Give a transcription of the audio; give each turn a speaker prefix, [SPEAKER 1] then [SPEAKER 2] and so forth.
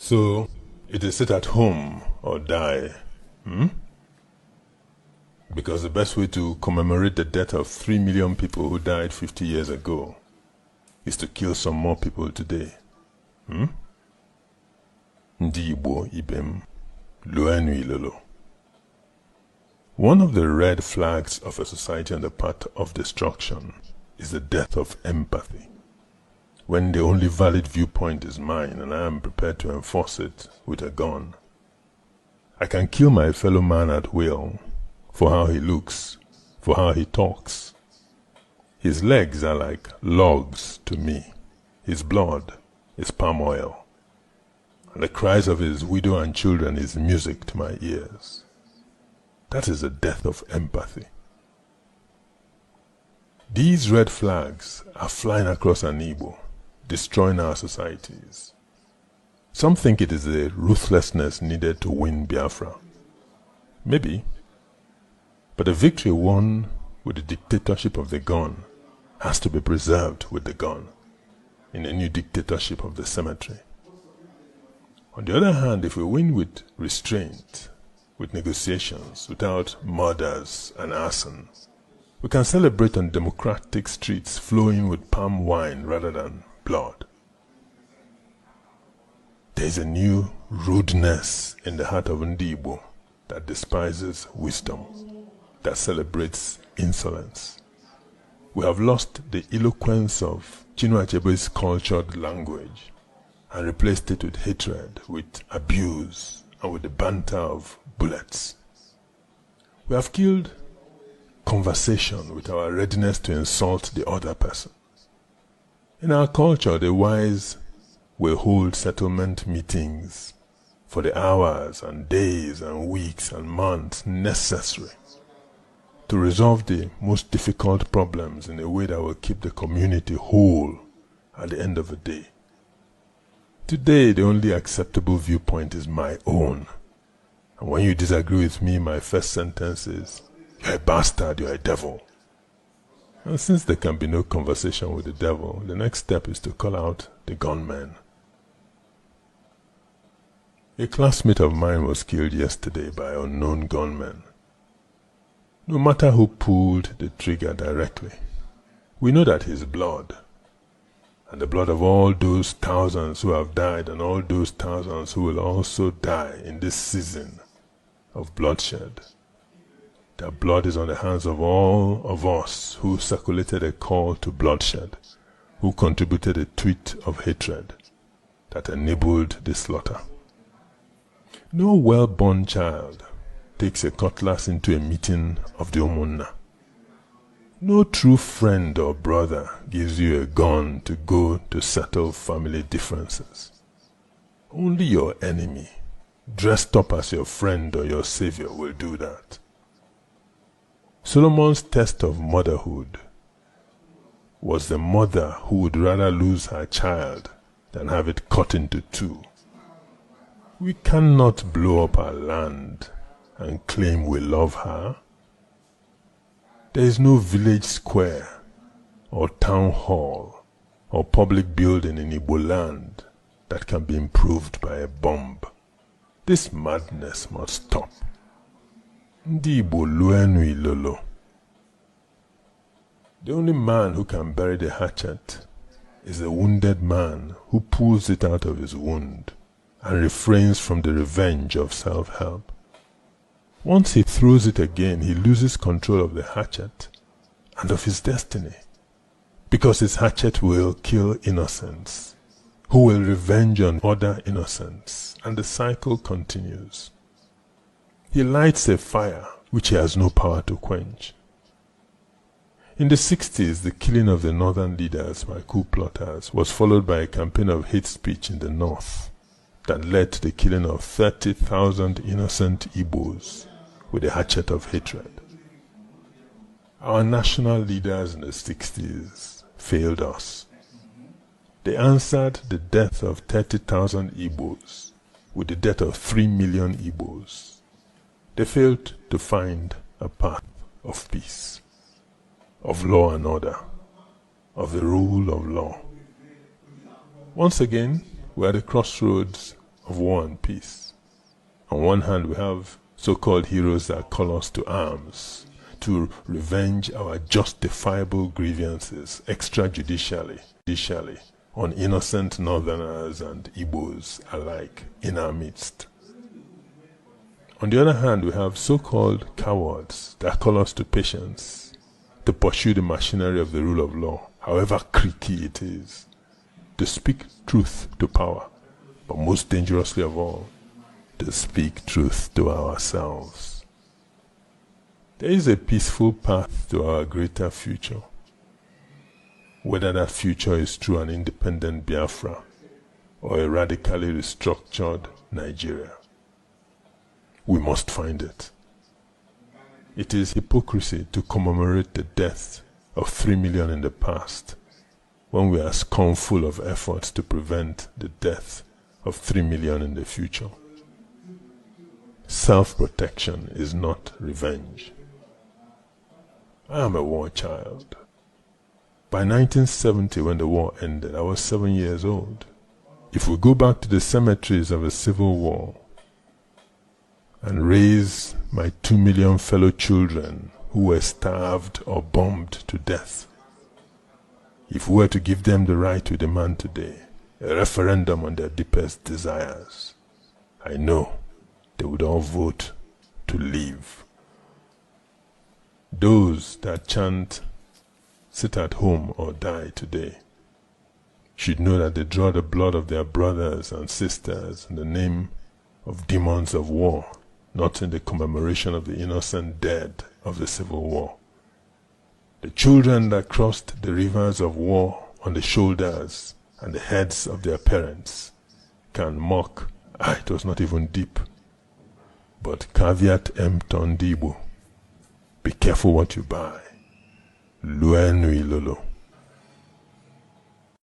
[SPEAKER 1] So, it is sit at home or die. Because the best way to commemorate the death of 3 million people who died 50 years ago is to kill some more people today. Ndị Igbo ibem, luenu ilolo. One of the red flags of a society on the path of destruction is the death of empathy. When the only valid viewpoint is mine and I am prepared to enforce it with a gun. I can kill my fellow man at will for how he looks, for how he talks. His legs are like logs to me. His blood is palm oil. And the cries of his widow and children is music to my ears. That is the death of empathy. These red flags are flying across an Igbo, destroying our societies. Some think it is the ruthlessness needed to win Biafra. Maybe. But a victory won with the dictatorship of the gun has to be preserved with the gun in a new dictatorship of the cemetery. On the other hand, if we win with restraint, with negotiations, without murders and arson, we can celebrate on democratic streets flowing with palm wine rather than blood. There is a new rudeness in the heart of Ndi Igbo that despises wisdom, that celebrates insolence. We have lost the eloquence of Chinua Achebe's cultured language and replaced it with hatred, with abuse, and with the banter of bullets. We have killed conversation with our readiness to insult the other person. In our culture, the wise will hold settlement meetings for the hours and days and weeks and months necessary to resolve the most difficult problems in a way that will keep the community whole at the end of the day. Today, the only acceptable viewpoint is my own. And when you disagree with me, my first sentence is, "You're a bastard, you're a devil." And since there can be no conversation with the devil, the next step is to call out the gunman. A classmate of mine was killed yesterday by unknown gunmen. No matter who pulled the trigger directly, we know that his blood, and the blood of all those thousands who have died and all those thousands who will also die in this season of bloodshed, their blood is on the hands of all of us who circulated a call to bloodshed, who contributed a tweet of hatred that enabled the slaughter. No well-born child takes a cutlass into a meeting of the Umunna. No true friend or brother gives you a gun to go to settle family differences. Only your enemy, dressed up as your friend or your savior, will do that. Solomon's test of motherhood was the mother who would rather lose her child than have it cut into two. We cannot blow up our land and claim we love her. There is no village square or town hall or public building in IgboLand that can be improved by a bomb. This madness must stop. Ndị Igbo luenu ilolo. The only man who can bury the hatchet is the wounded man who pulls it out of his wound and refrains from the revenge of self-help. Once he throws it again, he loses control of the hatchet and of his destiny, because his hatchet will kill innocents, who will revenge on other innocents, and the cycle continues. He lights a fire which he has no power to quench. In the 60s, the killing of the northern leaders by coup plotters was followed by a campaign of hate speech in the north that led to the killing of 30,000 innocent Igbos with a hatchet of hatred. Our national leaders in the 60s failed us. They answered the death of 30,000 Igbos with the death of 3 million Igbos. They failed to find a path of peace, of law and order, of the rule of law. Once again, we are at the crossroads of war and peace. On one hand, we have so-called heroes that call us to arms, to revenge our justifiable grievances extrajudicially on innocent Northerners and Igbos alike in our midst. On the other hand, we have so-called cowards that call us to patience, to pursue the machinery of the rule of law, however creaky it is, to speak truth to power, but most dangerously of all, to speak truth to ourselves. There is a peaceful path to our greater future. Whether that future is through an independent Biafra or a radically restructured Nigeria, we must find it. It is hypocrisy to commemorate the death of 3 million in the past when we are scornful of efforts to prevent the death of 3 million in the future. Self-protection is not revenge. I am a war child. By 1970, when the war ended, I was 7 years old. If we go back to the cemeteries of a civil war and raise my 2 million fellow children who were starved or bombed to death, if we were to give them the right we demand today, a referendum on their deepest desires, I know they would all vote to leave. Those that chant, "Sit at home or die today," should know that they draw the blood of their brothers and sisters in the name of demons of war, not in the commemoration of the innocent dead of the Civil War. The children that crossed the rivers of war on the shoulders and the heads of their parents can mock, it was not even deep. But caveat emptor Igbo, be careful what you buy. Lue nui lolo.